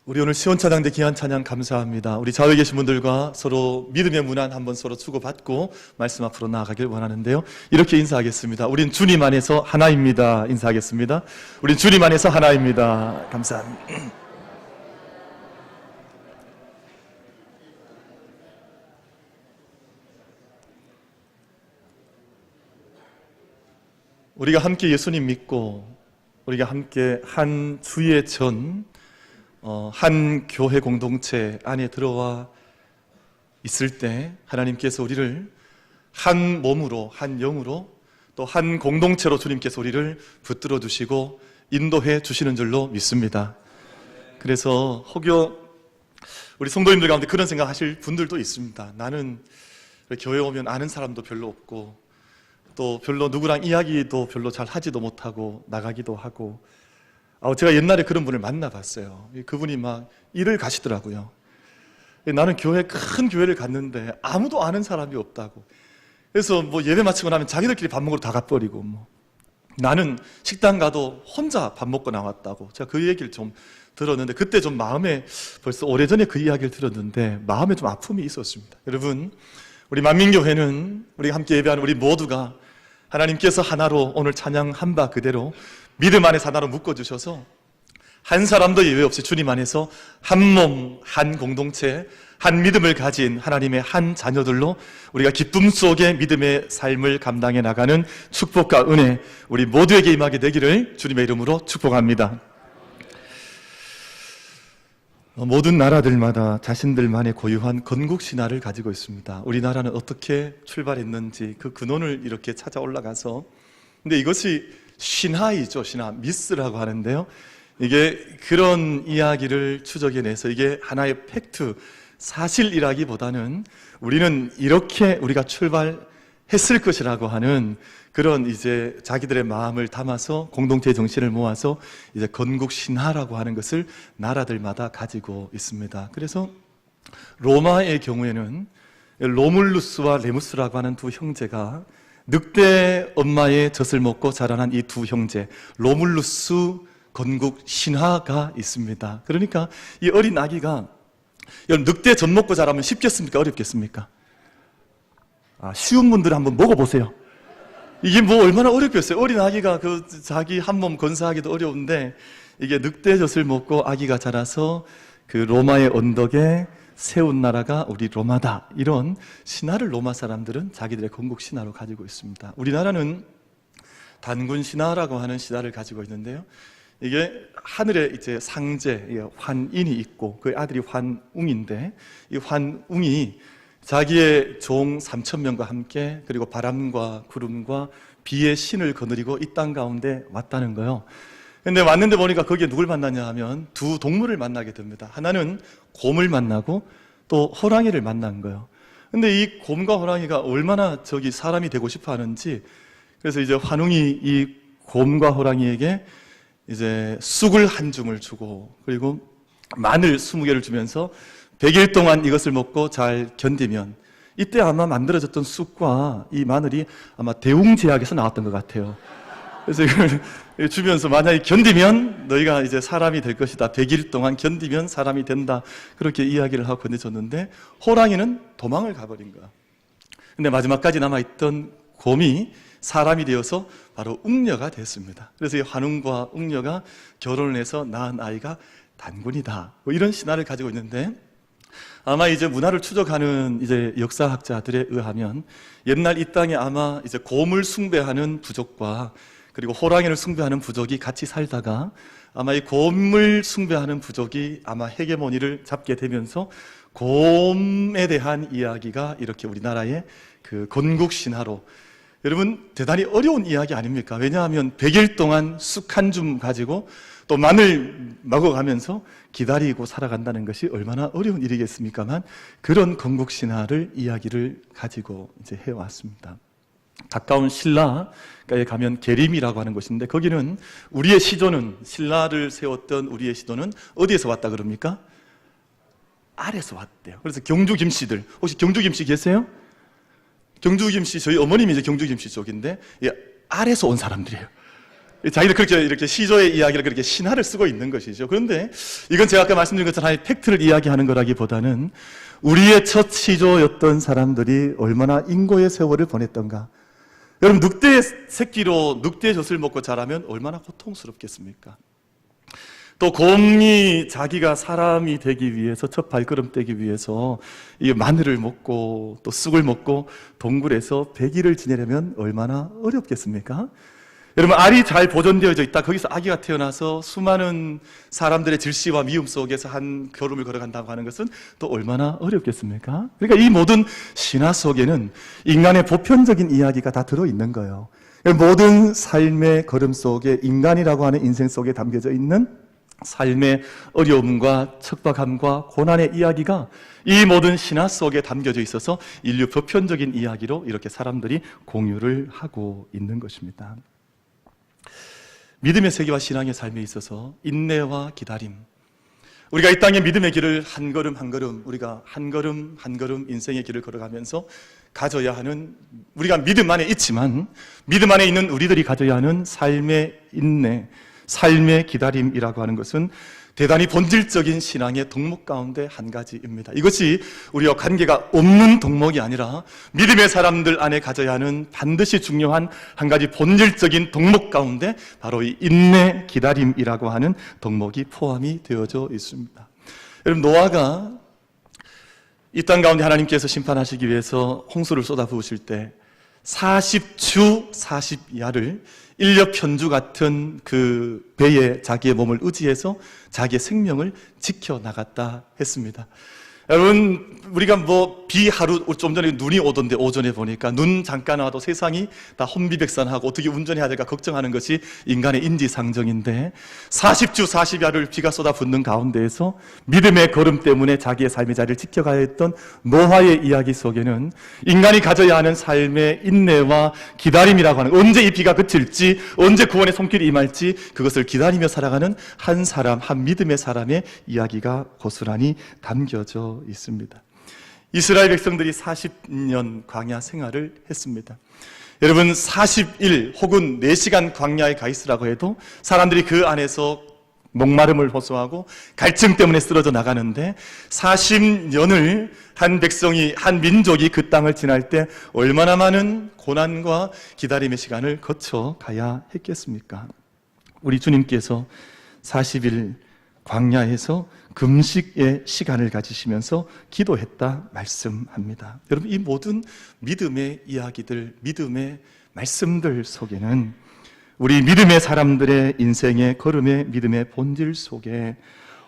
우리 오늘 시온찬양대 귀한 찬양 감사합니다. 우리 좌우에 계신 분들과 서로 믿음의 문안 한번 서로 주고받고 말씀 앞으로 나아가길 원하는데요. 이렇게 인사하겠습니다. 우린 주님 안에서 하나입니다. 인사하겠습니다. 우린 주님 안에서 하나입니다. 감사합니다. 우리가 함께 예수님 믿고 우리가 함께 한 주의 한 교회 공동체 안에 들어와 있을 때 하나님께서 우리를 한 몸으로, 한 영으로, 또 한 공동체로 주님께서 우리를 붙들어 주시고 인도해 주시는 줄로 믿습니다. 그래서 혹여 우리 성도님들 가운데 그런 생각하실 분들도 있습니다. 나는 교회 오면 아는 사람도 별로 없고 또 별로 누구랑 이야기도 별로 잘 하지도 못하고 나가기도 하고, 제가 옛날에 그런 분을 만나봤어요. 그분이 막 일을 가시더라고요. 나는 큰 교회를 갔는데 아무도 아는 사람이 없다고. 그래서 예배 마치고 나면 자기들끼리 밥 먹으러 다 가버리고, 나는 식당 가도 혼자 밥 먹고 나왔다고. 제가 그 얘기를 좀 들었는데 그때 좀 마음에, 벌써 오래전에 그 이야기를 들었는데 마음에 좀 아픔이 있었습니다. 여러분, 우리 만민교회는 우리 함께 예배하는 우리 모두가 하나님께서 하나로 오늘 찬양한 바 그대로 믿음 안에서 하나로 묶어주셔서 한 사람도 예외 없이 주님 안에서 한 몸, 한 공동체, 한 믿음을 가진 하나님의 한 자녀들로 우리가 기쁨 속에 믿음의 삶을 감당해 나가는 축복과 은혜 우리 모두에게 임하게 되기를 주님의 이름으로 축복합니다. 모든 나라들마다 자신들만의 고유한 건국신화를 가지고 있습니다. 우리나라는 어떻게 출발했는지 그 근원을 이렇게 찾아 올라가서, 근데 이것이 신화이죠. 신화, 미스라고 하는데요. 이게 그런 이야기를 추적해내서 이게 하나의 팩트, 사실이라기보다는 우리는 이렇게 우리가 출발했을 것이라고 하는 그런 이제 자기들의 마음을 담아서 공동체 정신을 모아서 이제 건국 신화라고 하는 것을 나라들마다 가지고 있습니다. 그래서 로마의 경우에는 로물루스와 레무스라고 하는 두 형제가 늑대 엄마의 젖을 먹고 자라난 이 두 형제, 로물루스 건국 신화가 있습니다. 그러니까 이 어린 아기가 늑대 젖 먹고 자라면 쉽겠습니까? 어렵겠습니까? 쉬운 분들은 한번 먹어보세요. 이게 얼마나 어렵겠어요. 어린 아기가 자기 한 몸 건사하기도 어려운데 이게 늑대 젖을 먹고 아기가 자라서 그 로마의 언덕에 세운 나라가 우리 로마다. 이런 신화를 로마 사람들은 자기들의 건국 신화로 가지고 있습니다. 우리나라는 단군 신화라고 하는 신화를 가지고 있는데요. 이게 하늘에 이제 상제, 환인이 있고 그 아들이 환웅인데 이 환웅이 자기의 종 3,000명과 함께 그리고 바람과 구름과 비의 신을 거느리고 이 땅 가운데 왔다는 거예요. 근데 왔는데 보니까 거기에 누굴 만나냐 하면 두 동물을 만나게 됩니다. 하나는 곰을 만나고 또 호랑이를 만난 거예요. 근데 이 곰과 호랑이가 얼마나 사람이 되고 싶어 하는지, 그래서 이제 환웅이 이 곰과 호랑이에게 이제 쑥을 한 줌을 주고 그리고 마늘 20개를 주면서 100일 동안 이것을 먹고 잘 견디면, 이때 아마 만들어졌던 쑥과 이 마늘이 아마 대웅제약에서 나왔던 것 같아요. 그래서 이걸 주면서 만약에 견디면 너희가 이제 사람이 될 것이다. 100일 동안 견디면 사람이 된다. 그렇게 이야기를 하고 건네줬는데 호랑이는 도망을 가버린 거야. 근데 마지막까지 남아있던 곰이 사람이 되어서 바로 웅녀가 됐습니다. 그래서 이 환웅과 웅녀가 결혼을 해서 낳은 아이가 단군이다. 이런 신화를 가지고 있는데, 아마 이제 문화를 추적하는 이제 역사학자들에 의하면 옛날 이 땅에 아마 이제 곰을 숭배하는 부족과 그리고 호랑이를 숭배하는 부족이 같이 살다가 아마 이 곰을 숭배하는 부족이 아마 헤게모니를 잡게 되면서 곰에 대한 이야기가 이렇게 우리나라의 그 건국 신화로, 여러분 대단히 어려운 이야기 아닙니까? 왜냐하면 100일 동안 쑥 한 줌 가지고 또 마늘 먹어가면서 기다리고 살아간다는 것이 얼마나 어려운 일이겠습니까만, 그런 건국 신화를 이야기를 가지고 이제 해왔습니다. 가까운 신라에 가면 계림이라고 하는 곳인데 거기는 우리의 시조는, 신라를 세웠던 우리의 시조는 어디에서 왔다 그럽니까? 아래서 왔대요. 그래서 경주 김씨들, 혹시 경주 김씨 계세요? 경주 김씨, 저희 어머님이 이제 경주 김씨 쪽인데 아래서 온 사람들이에요. 자기들 그렇게 이렇게 시조의 이야기를 그렇게 신화를 쓰고 있는 것이죠. 그런데 이건 제가 아까 말씀드린 것처럼 하나의 팩트를 이야기하는 거라기보다는 우리의 첫 시조였던 사람들이 얼마나 인고의 세월을 보냈던가. 여러분, 늑대의 새끼로 늑대의 젖을 먹고 자라면 얼마나 고통스럽겠습니까? 또 곰이 자기가 사람이 되기 위해서, 첫 발걸음 떼기 위해서 이 마늘을 먹고 또 쑥을 먹고 동굴에서 100일을 지내려면 얼마나 어렵겠습니까? 여러분, 알이 잘 보존되어져 있다, 거기서 아기가 태어나서 수많은 사람들의 질시와 미움 속에서 한 걸음을 걸어간다고 하는 것은 또 얼마나 어렵겠습니까? 그러니까 이 모든 신화 속에는 인간의 보편적인 이야기가 다 들어있는 거예요. 모든 삶의 걸음 속에, 인간이라고 하는 인생 속에 담겨져 있는 삶의 어려움과 척박함과 고난의 이야기가 이 모든 신화 속에 담겨져 있어서 인류 보편적인 이야기로 이렇게 사람들이 공유를 하고 있는 것입니다. 믿음의 세계와 신앙의 삶에 있어서 인내와 기다림, 우리가 이 땅의 믿음의 길을 한 걸음 한 걸음, 우리가 한 걸음 한 걸음 인생의 길을 걸어가면서 가져야 하는, 우리가 믿음 안에 있지만 믿음 안에 있는 우리들이 가져야 하는 삶의 인내, 삶의 기다림이라고 하는 것은 대단히 본질적인 신앙의 덕목 가운데 한 가지입니다. 이것이 우리와 관계가 없는 덕목이 아니라 믿음의 사람들 안에 가져야 하는 반드시 중요한 한 가지 본질적인 덕목 가운데 바로 이 인내, 기다림이라고 하는 덕목이 포함이 되어져 있습니다. 여러분, 노아가 이 땅 가운데 하나님께서 심판하시기 위해서 홍수를 쏟아부으실 때 40주 40야를 인력 편주 같은 그 배에 자기의 몸을 의지해서 자기의 생명을 지켜나갔다 했습니다. 여러분, 우리가 비 하루, 좀 전에 눈이 오던데 오전에 보니까 눈 잠깐 와도 세상이 다 혼비백산하고 어떻게 운전해야 될까 걱정하는 것이 인간의 인지상정인데 40주 40야를 비가 쏟아붓는 가운데에서 믿음의 걸음 때문에 자기의 삶의 자리를 지켜가야 했던 노아의 이야기 속에는 인간이 가져야 하는 삶의 인내와 기다림이라고 하는, 언제 이 비가 그칠지, 언제 구원의 손길이 임할지 그것을 기다리며 살아가는 한 사람, 한 믿음의 사람의 이야기가 고스란히 담겨져 있습니다. 이스라엘 백성들이 40년 광야 생활을 했습니다. 여러분, 40일 혹은 4시간 광야에 가 있으라고 해도 사람들이 그 안에서 목마름을 호소하고 갈증 때문에 쓰러져 나가는데 40년을 한 백성이, 한 민족이 그 땅을 지날 때 얼마나 많은 고난과 기다림의 시간을 거쳐 가야 했겠습니까? 우리 주님께서 40일 광야에서 금식의 시간을 가지시면서 기도했다 말씀합니다. 여러분, 이 모든 믿음의 이야기들, 믿음의 말씀들 속에는 우리 믿음의 사람들의 인생의 걸음의 믿음의 본질 속에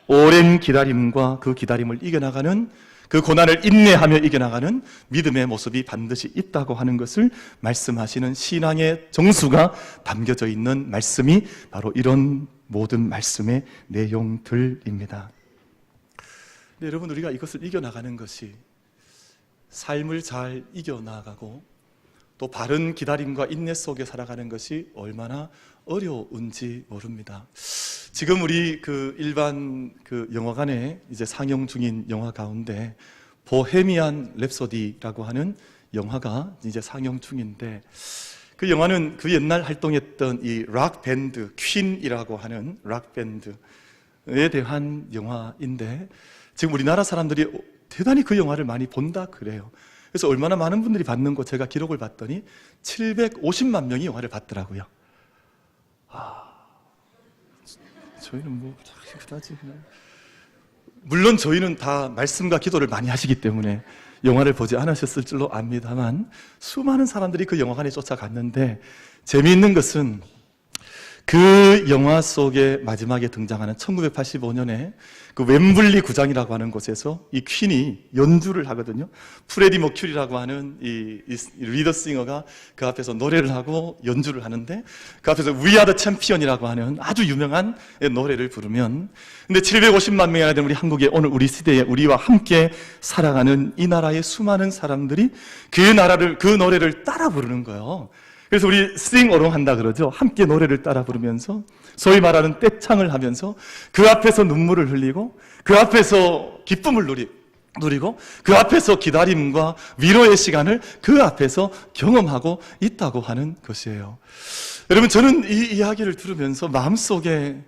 오랜 기다림과 그 기다림을 이겨나가는, 그 고난을 인내하며 이겨나가는 믿음의 모습이 반드시 있다고 하는 것을 말씀하시는 신앙의 정수가 담겨져 있는 말씀이 바로 이런 모든 말씀의 내용들입니다. 네, 여러분, 우리가 이것을 이겨나가는 것이, 삶을 잘 이겨나가고 또 바른 기다림과 인내 속에 살아가는 것이 얼마나 어려운지 모릅니다. 지금 우리 그 일반 그 영화관에 이제 상영 중인 영화 가운데 보헤미안 랩소디라고 하는 영화가 이제 상영 중인데, 그 영화는 그 옛날 활동했던 이 락 밴드, 퀸이라고 하는 락 밴드에 대한 영화인데, 지금 우리나라 사람들이 대단히 그 영화를 많이 본다 그래요. 그래서 얼마나 많은 분들이 봤는고 제가 기록을 봤더니 750만 명이 영화를 봤더라고요. 저희는 그다지 물론 저희는 다 말씀과 기도를 많이 하시기 때문에 영화를 보지 않으셨을 줄로 압니다만, 수많은 사람들이 그 영화관에 쫓아갔는데, 재미있는 것은 그 영화 속에 마지막에 등장하는 1985년에 그 웸블리 구장이라고 하는 곳에서 이 퀸이 연주를 하거든요. 프레디 머큐리라고 하는 이 리더 싱어가 그 앞에서 노래를 하고 연주를 하는데, 그 앞에서 We Are the Champion이라고 하는 아주 유명한 노래를 부르면, 근데 750만 명이나 되는 우리 한국에, 오늘 우리 시대에 우리와 함께 살아가는 이 나라의 수많은 사람들이 그 노래를 따라 부르는 거예요. 그래서 우리 싱어롱 한다 그러죠. 함께 노래를 따라 부르면서 소위 말하는 떼창을 하면서 그 앞에서 눈물을 흘리고 그 앞에서 기쁨을 누리고 그 앞에서 기다림과 위로의 시간을 그 앞에서 경험하고 있다고 하는 것이에요. 여러분, 저는 이 이야기를 들으면서 마음속에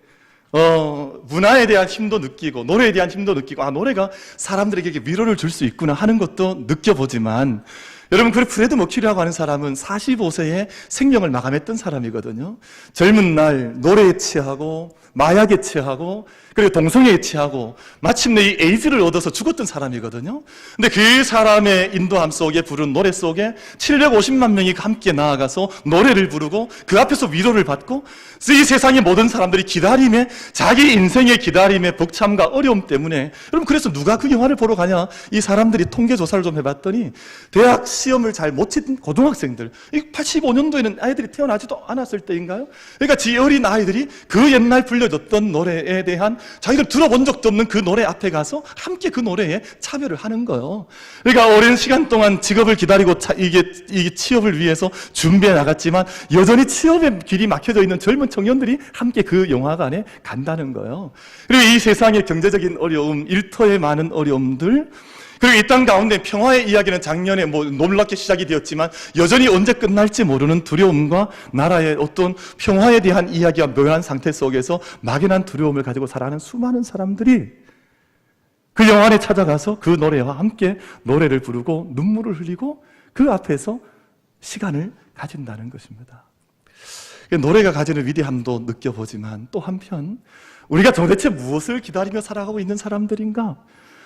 문화에 대한 힘도 느끼고 노래에 대한 힘도 느끼고 노래가 사람들에게 위로를 줄 수 있구나 하는 것도 느껴보지만, 여러분, 그 프레드 머큐리라고 하는 사람은 45세에 생명을 마감했던 사람이거든요. 젊은 날 노래에 취하고 마약에 취하고 그리고 동성애에 취하고 마침내 이 에이즈를 얻어서 죽었던 사람이거든요. 근데 그 사람의 인도함 속에 부른 노래 속에 750만 명이 함께 나아가서 노래를 부르고 그 앞에서 위로를 받고, 이 세상의 모든 사람들이 기다림에, 자기 인생의 기다림의 벅참과 어려움 때문에, 여러분, 그래서 누가 그 영화를 보러 가냐? 이 사람들이 통계 조사를 좀 해봤더니 대학 시험을 잘 못 친 고등학생들, 85년도에는 아이들이 태어나지도 않았을 때인가요? 그러니까 지 어린 아이들이 그 옛날 불려줬던 노래에 대한, 자기들 들어본 적도 없는 그 노래 앞에 가서 함께 그 노래에 참여를 하는 거예요. 그러니까 오랜 시간 동안 직업을 기다리고 이게 취업을 위해서 준비해 나갔지만 여전히 취업의 길이 막혀져 있는 젊은 청년들이 함께 그 영화관에 간다는 거예요. 그리고 이 세상의 경제적인 어려움, 일터의 많은 어려움들, 그리고 이 땅 가운데 평화의 이야기는 작년에 놀랍게 시작이 되었지만 여전히 언제 끝날지 모르는 두려움과 나라의 어떤 평화에 대한 이야기가 묘한 상태 속에서 막연한 두려움을 가지고 살아가는 수많은 사람들이 그 영화관에 찾아가서 그 노래와 함께 노래를 부르고 눈물을 흘리고 그 앞에서 시간을 가진다는 것입니다. 노래가 가지는 위대함도 느껴보지만, 또 한편 우리가 도대체 무엇을 기다리며 살아가고 있는 사람들인가?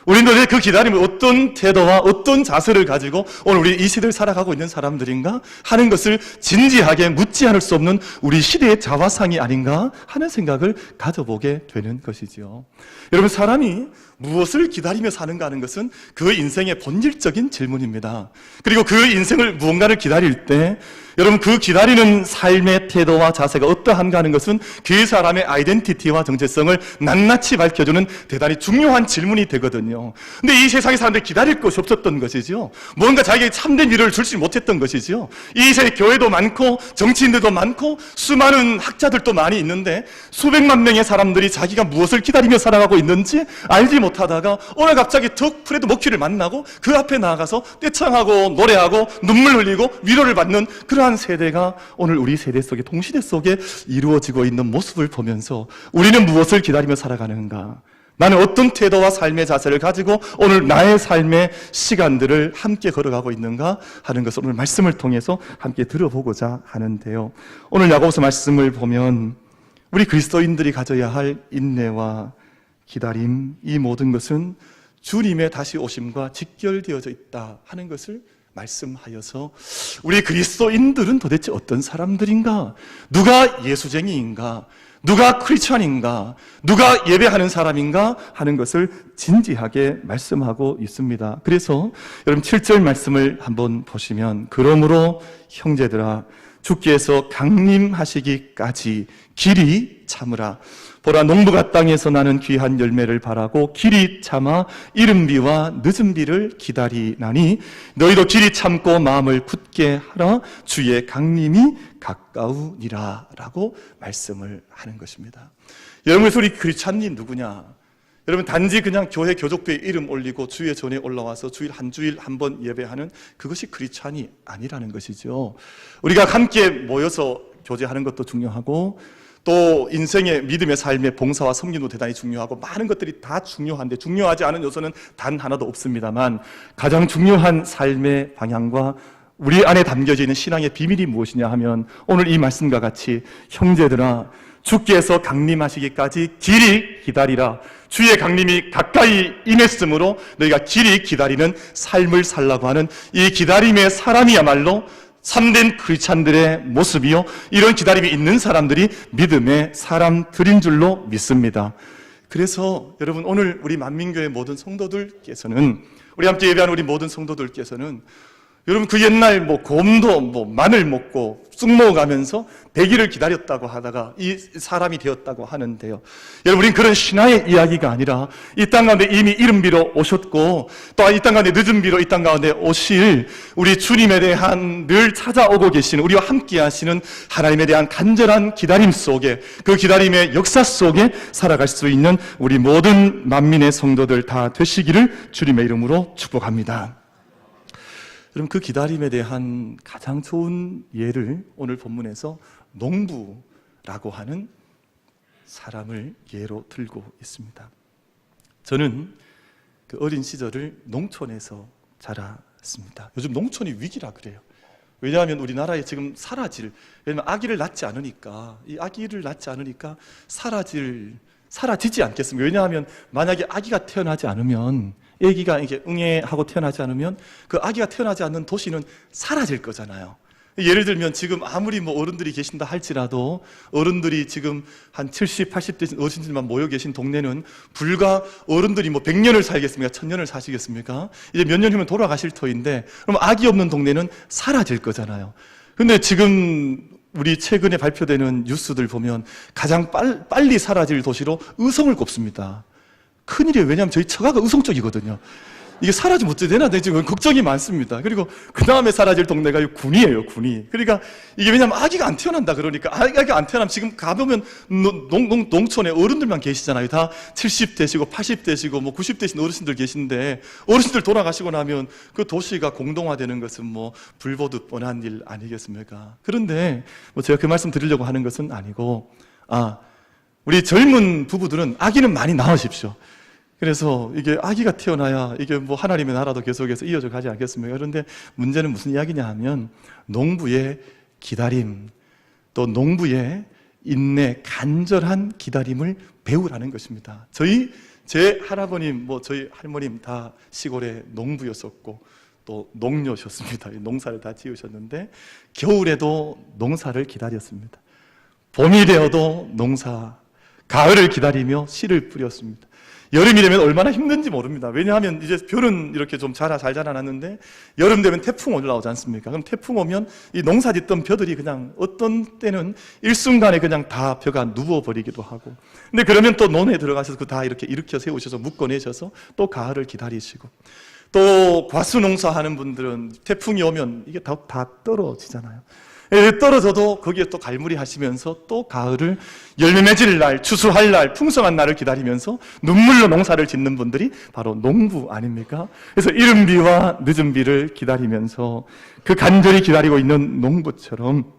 우리는 그 기다림을 어떤 태도와 어떤 자세를 가지고 오늘 우리 이 시대를 살아가고 있는 사람들인가 하는 것을 진지하게 묻지 않을 수 없는 우리 시대의 자화상이 아닌가 하는 생각을 가져보게 되는 것이지요. 여러분, 사람이 무엇을 기다리며 사는가 하는 것은 그 인생의 본질적인 질문입니다. 그리고 그 인생을 무언가를 기다릴 때 여러분, 그 기다리는 삶의 태도와 자세가 어떠한가 하는 것은 그 사람의 아이덴티티와 정체성을 낱낱이 밝혀주는 대단히 중요한 질문이 되거든요. 근데 이 세상의 사람들이 기다릴 것이 없었던 것이죠. 뭔가 자기에게 참된 위로를 줄지 못했던 것이죠. 이 세상에 교회도 많고 정치인들도 많고 수많은 학자들도 많이 있는데 수백만 명의 사람들이 자기가 무엇을 기다리며 살아가고 있는지 알지 못하다가 오늘 갑자기 툭 프레드 머큐리를 만나고 그 앞에 나아가서 떼창하고 노래하고 눈물 흘리고 위로를 받는 그러한 세대가 오늘 우리 세대 속에, 동시대 속에 이루어지고 있는 모습을 보면서 우리는 무엇을 기다리며 살아가는가? 나는 어떤 태도와 삶의 자세를 가지고 오늘 나의 삶의 시간들을 함께 걸어가고 있는가 하는 것을 오늘 말씀을 통해서 함께 들어보고자 하는데요. 오늘 야고보서 말씀을 보면 우리 그리스도인들이 가져야 할 인내와 기다림, 이 모든 것은 주님의 다시 오심과 직결되어져 있다 하는 것을 말씀하여서 우리 그리스도인들은 도대체 어떤 사람들인가? 누가 예수쟁이인가? 누가 크리스찬인가? 누가 예배하는 사람인가? 하는 것을 진지하게 말씀하고 있습니다. 그래서 여러분 7절 말씀을 한번 보시면, 그러므로 형제들아 주께서 강림하시기까지 길이 참으라. 보라, 농부가 땅에서 나는 귀한 열매를 바라고 길이 참아 이른 비와 늦은 비를 기다리나니 너희도 길이 참고 마음을 굳게 하라. 주의 강림이 가까우니라 라고 말씀을 하는 것입니다. 여러분, 그래서 우리 크리스찬이 누구냐? 여러분, 단지 그냥 교회 교족부에 이름 올리고 주의 전에 올라와서 주일 한 주일 한 번 예배하는 그것이 크리스찬이 아니라는 것이죠. 우리가 함께 모여서 교제하는 것도 중요하고 또 인생의 믿음의 삶의 봉사와 섬김도 대단히 중요하고 많은 것들이 다 중요한데, 중요하지 않은 요소는 단 하나도 없습니다만 가장 중요한 삶의 방향과 우리 안에 담겨져 있는 신앙의 비밀이 무엇이냐 하면 오늘 이 말씀과 같이 형제들아 주께서 강림하시기까지 길이 기다리라. 주의 강림이 가까이 임했으므로 너희가 길이 기다리는 삶을 살라고 하는 이 기다림의 사람이야말로 참된 크리스찬들의 모습이요, 이런 기다림이 있는 사람들이 믿음의 사람들인 줄로 믿습니다. 그래서 여러분, 오늘 우리 만민교회 모든 성도들께서는, 우리 함께 예배하는 우리 모든 성도들께서는 여러분, 그 옛날 곰도 마늘 먹고 쑥 먹어가면서 100일을 기다렸다고 하다가 이 사람이 되었다고 하는데요. 여러분, 우린 그런 신화의 이야기가 아니라 이 땅 가운데 이미 이른 비로 오셨고 또 이 땅 가운데 늦은 비로 이 땅 가운데 오실 우리 주님에 대한 늘 찾아오고 계시는, 우리와 함께 하시는 하나님에 대한 간절한 기다림 속에, 그 기다림의 역사 속에 살아갈 수 있는 우리 모든 만민의 성도들 다 되시기를 주님의 이름으로 축복합니다. 여러분, 그 기다림에 대한 가장 좋은 예를 오늘 본문에서 농부라고 하는 사람을 예로 들고 있습니다. 저는 그 어린 시절을 농촌에서 자랐습니다. 요즘 농촌이 위기라 그래요. 왜냐하면 우리나라에 지금 왜냐하면 아기를 낳지 않으니까, 이 아기를 낳지 않으니까 사라지지 않겠습니까? 왜냐하면 만약에 아기가 태어나지 않으면, 아기가 이게 응애하고 태어나지 않으면 그 아기가 태어나지 않는 도시는 사라질 거잖아요. 예를 들면 지금 아무리 뭐 어른들이 계신다 할지라도 어른들이 지금 한 70, 80대 어르신들만 모여 계신 동네는 불과 어른들이 뭐 100년을 살겠습니까? 1000년을 사시겠습니까? 이제 몇 년 후면 돌아가실 터인데, 그럼 아기 없는 동네는 사라질 거잖아요. 근데 지금 우리 최근에 발표되는 뉴스들 보면 가장 빨리 사라질 도시로 의성을 꼽습니다. 큰일이에요. 왜냐하면 저희 처가가 의성 쪽이거든요. 이게 사라지면 어찌 되나 지금 걱정이 많습니다. 그리고 그 다음에 사라질 동네가 군이에요, 군이. 그러니까 이게 왜냐면 아기가 안 태어난다 그러니까, 아기가 안 태어나면 지금 가보면 농촌에 어른들만 계시잖아요. 다 70대시고 80대시고 뭐 90대신 어르신들 계신데, 어르신들 돌아가시고 나면 그 도시가 공동화되는 것은 뭐 불보듯 뻔한 일 아니겠습니까? 그런데 뭐 제가 그 말씀 드리려고 하는 것은 아니고, 우리 젊은 부부들은 아기는 많이 낳으십시오. 그래서 이게 아기가 태어나야 이게 뭐 하나님의 나라도 계속해서 이어져 가지 않겠습니까? 그런데 문제는 무슨 이야기냐 하면 농부의 기다림, 또 농부의 인내, 간절한 기다림을 배우라는 것입니다. 제 할아버님, 뭐 저희 할머님 다 시골에 농부였었고 또 농녀셨습니다. 농사를 다 지으셨는데 겨울에도 농사를 기다렸습니다. 봄이 되어도 가을을 기다리며 씨를 뿌렸습니다. 여름이 되면 얼마나 힘든지 모릅니다. 왜냐하면 이제 벼는 이렇게 좀 잘 자라났는데 여름 되면 태풍 올라오지 않습니까? 그럼 태풍 오면 이 농사 짓던 벼들이 그냥 어떤 때는 일순간에 그냥 다 벼가 누워버리기도 하고, 근데 그러면 또 논에 들어가셔서 그 다 이렇게 일으켜 세우셔서 묶어내셔서 또 가을을 기다리시고, 또 과수 농사하는 분들은 태풍이 오면 이게 다 떨어지잖아요. 떨어져도 거기에 또 갈무리 하시면서 또 가을을 열매 맺을 날, 추수할 날, 풍성한 날을 기다리면서 눈물로 농사를 짓는 분들이 바로 농부 아닙니까? 그래서 이른 비와 늦은 비를 기다리면서 그 간절히 기다리고 있는 농부처럼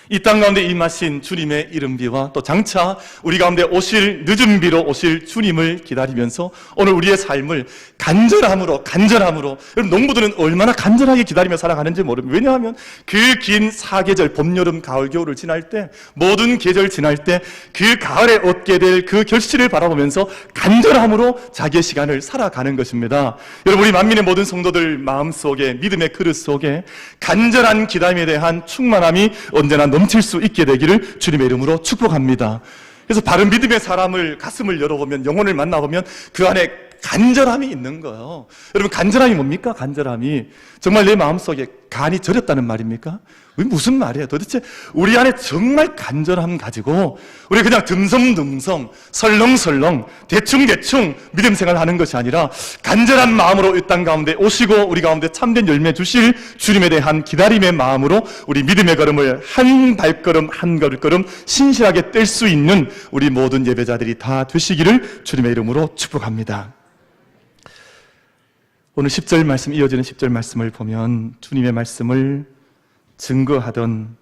이 땅 가운데 임하신 주님의 이른 비와 또 장차 우리 가운데 오실 늦은 비로 오실 주님을 기다리면서 오늘 우리의 삶을 간절함으로, 여러분 농부들은 얼마나 간절하게 기다리며 살아가는지 모릅니다. 왜냐하면 그 긴 사계절, 봄, 여름, 가을, 겨울을 지날 때, 모든 계절 지날 때 그 가을에 얻게 될 그 결실을 바라보면서 간절함으로 자기의 시간을 살아가는 것입니다. 여러분, 우리 만민의 모든 성도들 마음속에, 믿음의 그릇 속에 간절한 기다림에 대한 충만함이 언제나 넘칠 수 있게 되기를 주님의 이름으로 축복합니다. 그래서 바른 믿음의 사람을, 가슴을 열어보면, 영혼을 만나보면 그 안에 간절함이 있는 거예요. 여러분, 간절함이 뭡니까? 간절함이 정말 내 마음속에 간이 저렸다는 말입니까? 무슨 말이에요? 도대체 우리 안에 정말 간절함 가지고 우리 그냥 듬성듬성, 설렁설렁, 대충대충 믿음 생활하는 것이 아니라 간절한 마음으로 이 땅 가운데 오시고 우리 가운데 참된 열매 주실 주님에 대한 기다림의 마음으로 우리 믿음의 걸음을 한 발걸음 한 걸음 신실하게 뗄 수 있는 우리 모든 예배자들이 다 되시기를 주님의 이름으로 축복합니다. 오늘 10절 말씀, 이어지는 10절 말씀을 보면 주님의 말씀을 증거하던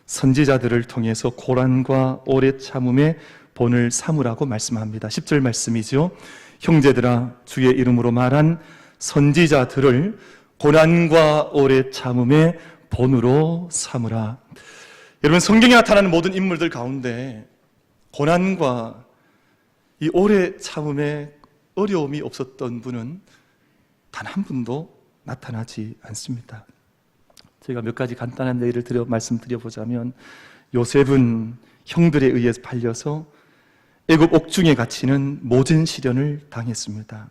선지자들을 통해서 고난과 오래 참음의 본을 삼으라고 말씀합니다. 10절 말씀이죠. 형제들아, 주의 이름으로 말한 선지자들을 고난과 오래 참음의 본으로 삼으라. 여러분, 성경에 나타나는 모든 인물들 가운데 고난과 이 오래 참음의 어려움이 없었던 분은 단 한 분도 나타나지 않습니다. 제가 몇 가지 간단한 예를 말씀드려보자면, 요셉은 형들에 의해서 팔려서 애굽 옥중에 갇히는 모진 시련을 당했습니다.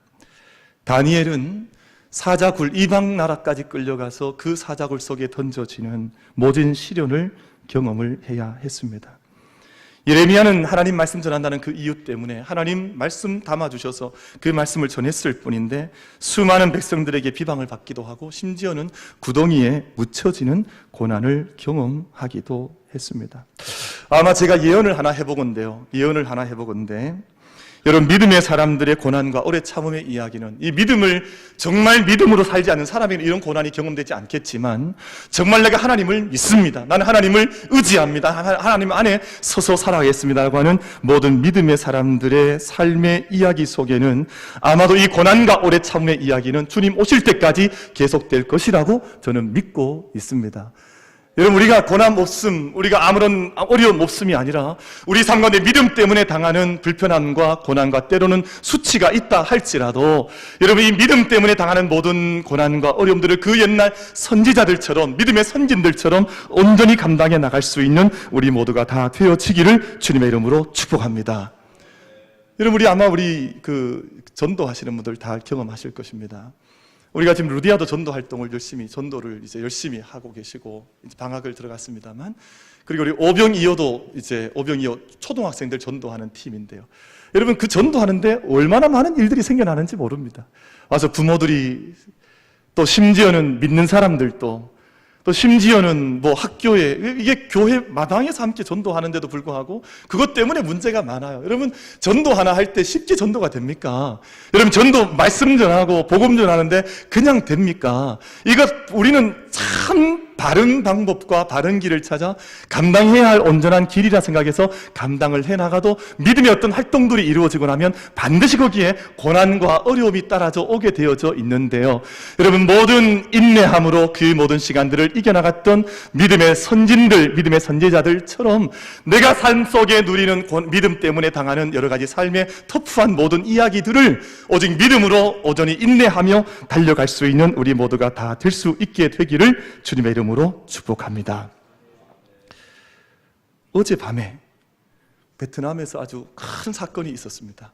다니엘은 사자굴, 이방 나라까지 끌려가서 그 사자굴 속에 던져지는 모진 시련을 경험을 해야 했습니다. 예레미야는 하나님 말씀 전한다는 그 이유 때문에 하나님 말씀 담아주셔서 그 말씀을 전했을 뿐인데 수많은 백성들에게 비방을 받기도 하고 심지어는 구덩이에 묻혀지는 고난을 경험하기도 했습니다. 아마 제가 예언을 하나 해보건데 여러분, 믿음의 사람들의 고난과 오래 참음의 이야기는, 이 믿음을 정말 믿음으로 살지 않는 사람에게는 이런 고난이 경험되지 않겠지만, 정말 내가 하나님을 믿습니다, 나는 하나님을 의지합니다, 하나님 안에 서서 살아가겠습니다라고 하는 모든 믿음의 사람들의 삶의 이야기 속에는 아마도 이 고난과 오래 참음의 이야기는 주님 오실 때까지 계속될 것이라고 저는 믿고 있습니다. 여러분, 우리가 고난 없음, 우리가 아무런 어려움 없음이 아니라 우리 삶 가운데 믿음 때문에 당하는 불편함과 고난과 때로는 수치가 있다 할지라도, 여러분, 이 믿음 때문에 당하는 모든 고난과 어려움들을 그 옛날 선지자들처럼, 믿음의 선진들처럼 온전히 감당해 나갈 수 있는 우리 모두가 다 되어지기를 주님의 이름으로 축복합니다. 여러분, 우리 전도하시는 분들 다 경험하실 것입니다. 우리가 지금 루디아도 전도 활동을 전도를 열심히 하고 계시고, 이제 방학을 들어갔습니다만, 그리고 우리 오병이어도 오병이어 초등학생들 전도하는 팀인데요. 여러분, 그 전도하는데 얼마나 많은 일들이 생겨나는지 모릅니다. 와서 부모들이, 또 심지어는 믿는 사람들도, 또 심지어는 학교에, 이게 교회 마당에서 함께 전도하는데도 불구하고 그것 때문에 문제가 많아요. 여러분, 전도 하나 할 때 쉽게 전도가 됩니까? 여러분, 전도 말씀 전하고 복음 전하는데 그냥 됩니까? 우리는 참 바른 방법과 바른 길을 찾아 감당해야 할 온전한 길이라 생각해서 감당을 해나가도, 믿음의 어떤 활동들이 이루어지고 나면 반드시 거기에 고난과 어려움이 따라져 오게 되어져 있는데요. 여러분, 모든 인내함으로 그 모든 시간들을 이겨나갔던 믿음의 선진들, 믿음의 선제자들처럼 내가 삶 속에 누리는 믿음 때문에 당하는 여러 가지 삶의 터프한 모든 이야기들을 오직 믿음으로 오전히 인내하며 달려갈 수 있는 우리 모두가 다 될 수 있게 되기를 주님의 이름으로 축복합니다. 어젯밤에 베트남에서 아주 큰 사건이 있었습니다.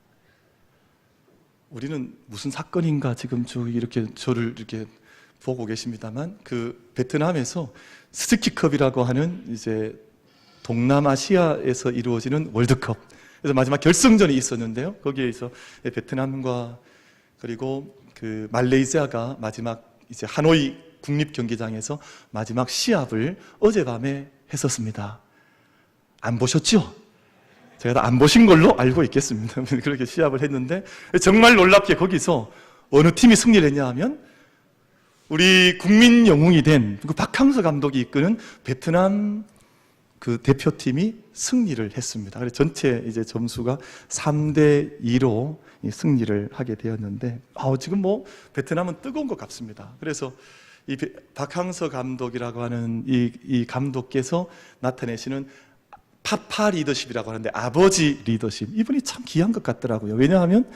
우리는 무슨 사건인가 지금 저를 이렇게 보고 계십니다만, 그 베트남에서 스키컵이라고 하는 동남아시아에서 이루어지는 월드컵, 그래서 마지막 결승전이 있었는데요. 거기에서 베트남과 그리고 그 말레이시아가 마지막 하노이 국립경기장에서 마지막 시합을 어젯밤에 했었습니다. 안 보셨죠? 제가 안 보신 걸로 알고 있겠습니다. 그렇게 시합을 했는데, 정말 놀랍게 거기서 어느 팀이 승리를 했냐 하면, 우리 국민 영웅이 된 박항서 감독이 이끄는 베트남 그 대표팀이 승리를 했습니다. 그래서 전체 점수가 3대2로 승리를 하게 되었는데, 지금 베트남은 뜨거운 것 같습니다. 그래서 이 박항서 감독이라고 하는 이 감독께서 나타내시는 파파 리더십이라고 하는데, 아버지 리더십, 이분이 참 귀한 것 같더라고요. 왜냐하면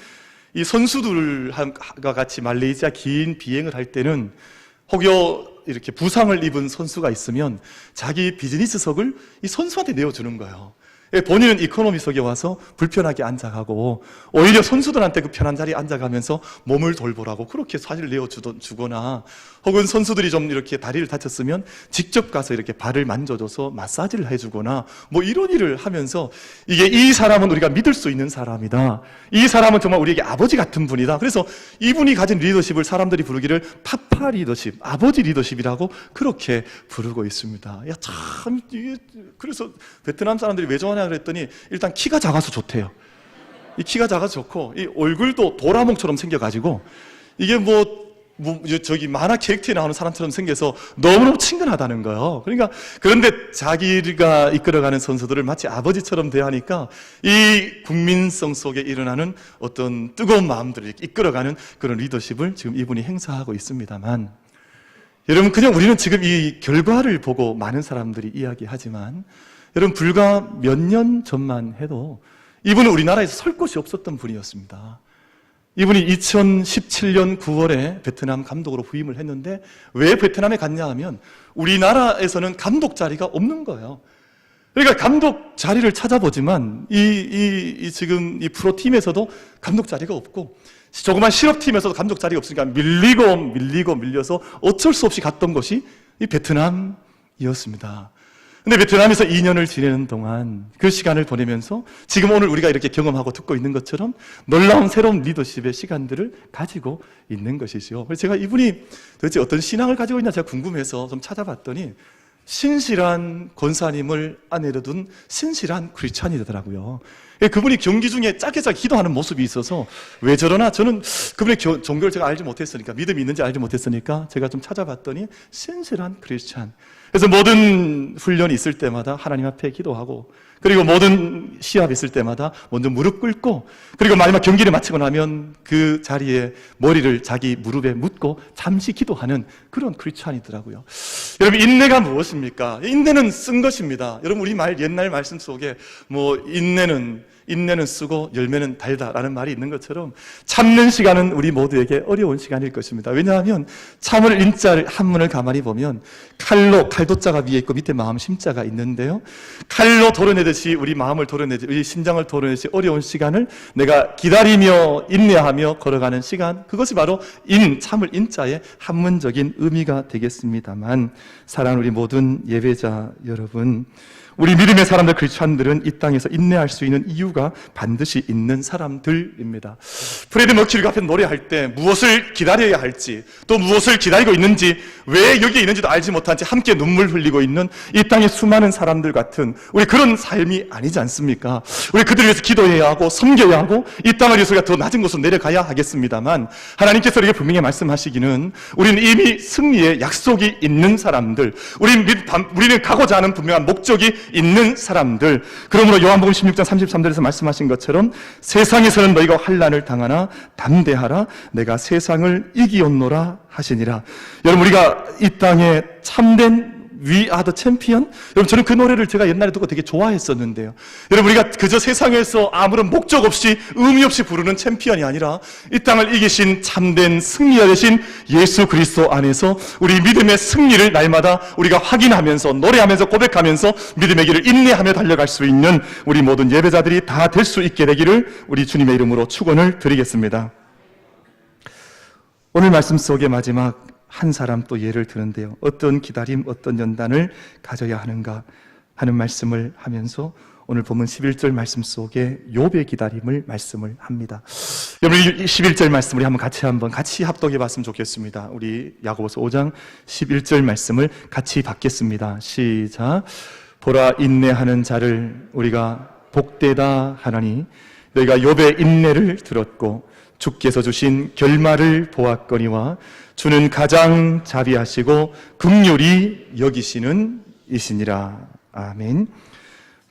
이 선수들과 같이 말레이시아 긴 비행을 할 때는 혹여 이렇게 부상을 입은 선수가 있으면 자기 비즈니스석을 이 선수한테 내어주는 거예요. 본인은 이코노미석에 와서 불편하게 앉아가고, 오히려 선수들한테 그 편한 자리에 앉아가면서 몸을 돌보라고 그렇게 사실 내어주거나, 혹은 선수들이 좀 이렇게 다리를 다쳤으면 직접 가서 이렇게 발을 만져줘서 마사지를 해주거나, 이런 일을 하면서, 이 사람은 우리가 믿을 수 있는 사람이다, 이 사람은 정말 우리에게 아버지 같은 분이다. 그래서 이분이 가진 리더십을 사람들이 부르기를 파파 리더십, 아버지 리더십이라고 그렇게 부르고 있습니다. 그래서 베트남 사람들이 왜 좋아하냐 그랬더니, 일단 키가 작아서 좋대요. 이 키가 작아서 좋고, 이 얼굴도 도라몽처럼 생겨가지고, 이게 만화 캐릭터에 나오는 사람처럼 생겨서 너무너무 친근하다는 거예요. 그런데 자기가 이끌어가는 선수들을 마치 아버지처럼 대하니까 이 국민성 속에 일어나는 어떤 뜨거운 마음들을 이끌어가는 그런 리더십을 지금 이분이 행사하고 있습니다만, 여러분, 그냥 우리는 지금 이 결과를 보고 많은 사람들이 이야기하지만, 여러분, 불과 몇 년 전만 해도 이분은 우리나라에서 설 곳이 없었던 분이었습니다. 이분이 2017년 9월에 베트남 감독으로 부임을 했는데, 왜 베트남에 갔냐 하면 우리나라에서는 감독 자리가 없는 거예요. 그러니까 감독 자리를 찾아보지만 지금 이 프로팀에서도 감독 자리가 없고, 조그만 실업팀에서도 감독 자리가 없으니까 밀려서 어쩔 수 없이 갔던 것이 이 베트남이었습니다. 근데 베트남에서 2년을 지내는 동안 그 시간을 보내면서 지금 오늘 우리가 이렇게 경험하고 듣고 있는 것처럼 놀라운 새로운 리더십의 시간들을 가지고 있는 것이죠. 그래서 제가 이분이 도대체 어떤 신앙을 가지고 있나 제가 궁금해서 좀 찾아봤더니, 신실한 권사님을 아내로 둔 신실한 크리스찬이더라고요. 그분이 경기 중에 짧게 기도하는 모습이 있어서 왜 저러나 저는 그분의 종교를 제가 알지 못했으니까, 믿음이 있는지 알지 못했으니까 제가 좀 찾아봤더니 신실한 크리스찬. 그래서 모든 훈련이 있을 때마다 하나님 앞에 기도하고, 그리고 모든 시합이 있을 때마다 먼저 무릎 꿇고, 그리고 마지막 경기를 마치고 나면 그 자리에 머리를 자기 무릎에 묻고 잠시 기도하는 그런 크리스찬이더라고요. 여러분, 인내가 무엇입니까? 인내는 쓴 것입니다. 여러분, 우리 옛날 말씀 속에 인내는 쓰고 열매는 달다라는 말이 있는 것처럼 참는 시간은 우리 모두에게 어려운 시간일 것입니다. 왜냐하면 참을 인자를 한문을 가만히 보면 칼도자가 위에 있고 밑에 마음 심자가 있는데요, 칼로 도려내듯이 우리 마음을 도려내듯이, 우리 심장을 도려내듯이 어려운 시간을 내가 기다리며 인내하며 걸어가는 시간, 그것이 바로 참을 인자의 한문적인 의미가 되겠습니다만, 사랑하는 우리 모든 예배자 여러분, 우리 믿음의 사람들, 크리스찬들은 이 땅에서 인내할 수 있는 이유가 반드시 있는 사람들입니다. 프레드 머큐리가 앞에 노래할 때 무엇을 기다려야 할지, 또 무엇을 기다리고 있는지, 왜 여기에 있는지도 알지 못한 채 함께 눈물 흘리고 있는 이 땅의 수많은 사람들 같은 우리 그런 삶이 아니지 않습니까? 우리 그들을 위해서 기도해야 하고 섬겨야 하고 이 땅을 위해서 우리가 더 낮은 곳으로 내려가야 하겠습니다만, 하나님께서 이렇게 분명히 말씀하시기는 우리는 이미 승리의 약속이 있는 사람들, 우리는 가고자 하는 분명한 목적이 있는 사람들. 그러므로 요한복음 16장 33절에서 말씀하신 것처럼 세상에서는 너희가 환난을 당하나 담대하라, 내가 세상을 이기었노라 하시니라. 여러분, 우리가 이 땅에 참된 We are the champion? 여러분, 저는 그 노래를 제가 옛날에 듣고 되게 좋아했었는데요. 여러분, 우리가 그저 세상에서 아무런 목적 없이 의미 없이 부르는 챔피언이 아니라 이 땅을 이기신 참된 승리자 되신 예수 그리스도 안에서 우리 믿음의 승리를 날마다 우리가 확인하면서 노래하면서 고백하면서 믿음의 길을 인내하며 달려갈 수 있는 우리 모든 예배자들이 다 될 수 있게 되기를 우리 주님의 이름으로 축원을 드리겠습니다. 오늘 말씀 속의 마지막 한 사람 또 예를 드는데요, 어떤 기다림, 어떤 연단을 가져야 하는가 하는 말씀을 하면서 오늘 본문 11절 말씀 속에 욥의 기다림을 말씀을 합니다. 여러분, 11절 말씀 우리 같이 합독해 봤으면 좋겠습니다. 우리 야고보서 5장 11절 말씀을 같이 받겠습니다. 시작. 보라, 인내하는 자를 우리가 복되다 하나니 너희가 욥의 인내를 들었고 주께서 주신 결말을 보았거니와 주는 가장 자비하시고 긍휼히 여기시는 이시니라. 아멘.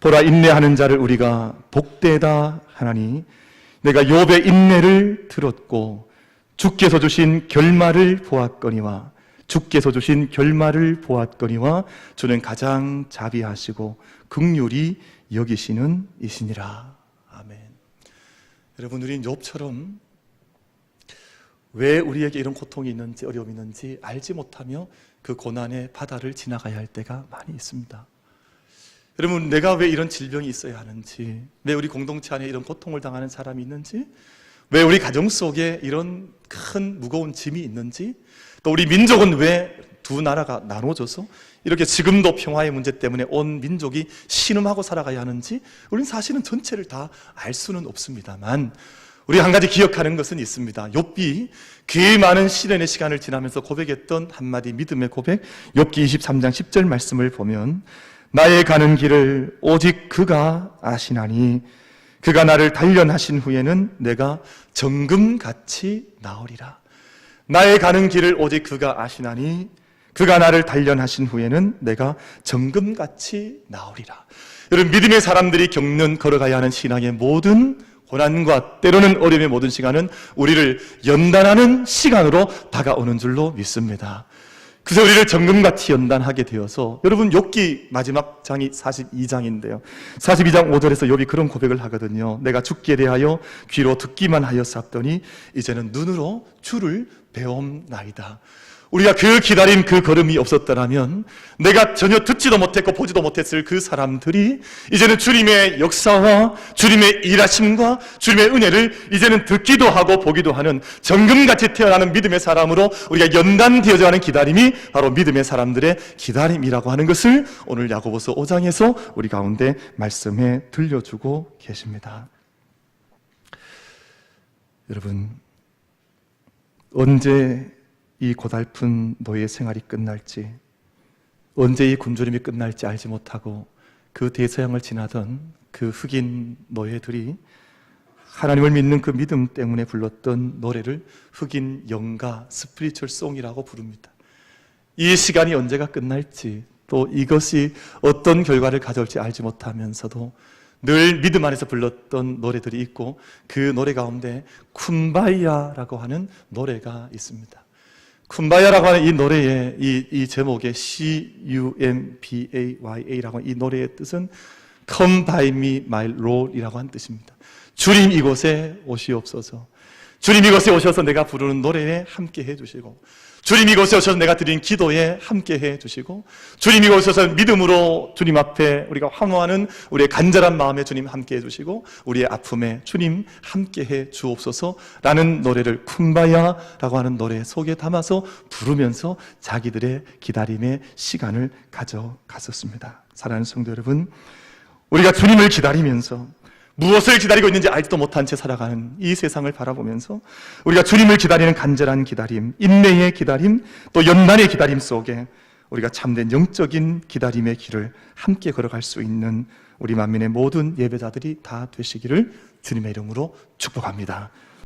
보라, 인내하는 자를 우리가 복되다 하나니 내가 욥의 인내를 들었고 주께서 주신 결말을 보았거니와 주는 가장 자비하시고 긍휼히 여기시는 이시니라. 아멘. 여러분, 우리는 욥처럼 왜 우리에게 이런 고통이 있는지 어려움이 있는지 알지 못하며 그 고난의 바다를 지나가야 할 때가 많이 있습니다. 여러분, 내가 왜 이런 질병이 있어야 하는지, 왜 우리 공동체 안에 이런 고통을 당하는 사람이 있는지, 왜 우리 가정 속에 이런 큰 무거운 짐이 있는지, 또 우리 민족은 왜 두 나라가 나눠져서 이렇게 지금도 평화의 문제 때문에 온 민족이 신음하고 살아가야 하는지, 우리는 사실은 전체를 다 알 수는 없습니다만 우리 한 가지 기억하는 것은 있습니다. 욥이 그 많은 시련의 시간을 지나면서 고백했던 한마디 믿음의 고백, 욥기 23장 10절 말씀을 보면 나의 가는 길을 오직 그가 아시나니 그가 나를 단련하신 후에는 내가 정금같이 나으리라. 나의 가는 길을 오직 그가 아시나니 그가 나를 단련하신 후에는 내가 정금같이 나으리라. 여러분, 믿음의 사람들이 걸어가야 하는 신앙의 모든 고난과 때로는 어려움의 모든 시간은 우리를 연단하는 시간으로 다가오는 줄로 믿습니다. 그래서 우리를 정금같이 연단하게 되어서, 여러분, 욥기 마지막 장이 42장인데요 42장 5절에서 욥이 그런 고백을 하거든요. 내가 죽게 대하여 귀로 듣기만 하였사더니 이제는 눈으로 주를 배움나이다. 우리가 그 기다림, 그 걸음이 없었더라면 내가 전혀 듣지도 못했고 보지도 못했을 그 사람들이 이제는 주님의 역사와 주님의 일하심과 주님의 은혜를 이제는 듣기도 하고 보기도 하는 정금같이 태어나는 믿음의 사람으로 우리가 연단되어져 가는 기다림이 바로 믿음의 사람들의 기다림이라고 하는 것을 오늘 야고보서 5장에서 우리 가운데 말씀해 들려주고 계십니다. 여러분, 언제 이 고달픈 노예 생활이 끝날지, 언제 이 굶주림이 끝날지 알지 못하고 그 대서양을 지나던 그 흑인 노예들이 하나님을 믿는 그 믿음 때문에 불렀던 노래를 흑인 영가 스피리추얼 송이라고 부릅니다. 이 시간이 언제가 끝날지, 또 이것이 어떤 결과를 가져올지 알지 못하면서도 늘 믿음 안에서 불렀던 노래들이 있고, 그 노래 가운데 쿰바야라고 하는 노래가 있습니다. 쿰바야라고 하는 이 노래의 이 제목의 CUMBAYA라고 하는 이 노래의 뜻은 Come by me, my Lord 이라고 하는 뜻입니다. 주님 이곳에 오시옵소서. 주님 이곳에 오셔서 내가 부르는 노래에 함께 해주시고, 주님 이곳에 오셔서 내가 드린 기도에 함께 해주시고, 주님 이곳에 오셔서 믿음으로 주님 앞에 우리가 환호하는 우리의 간절한 마음에 주님 함께 해주시고, 우리의 아픔에 주님 함께 해주옵소서 라는 노래를 쿰바야라고 하는 노래 속에 담아서 부르면서 자기들의 기다림의 시간을 가져갔었습니다. 사랑하는 성도 여러분, 우리가 주님을 기다리면서 무엇을 기다리고 있는지 알지도 못한 채 살아가는 이 세상을 바라보면서 우리가 주님을 기다리는 간절한 기다림, 인내의 기다림, 또 연단의 기다림 속에 우리가 참된 영적인 기다림의 길을 함께 걸어갈 수 있는 우리 만민의 모든 예배자들이 다 되시기를 주님의 이름으로 축복합니다.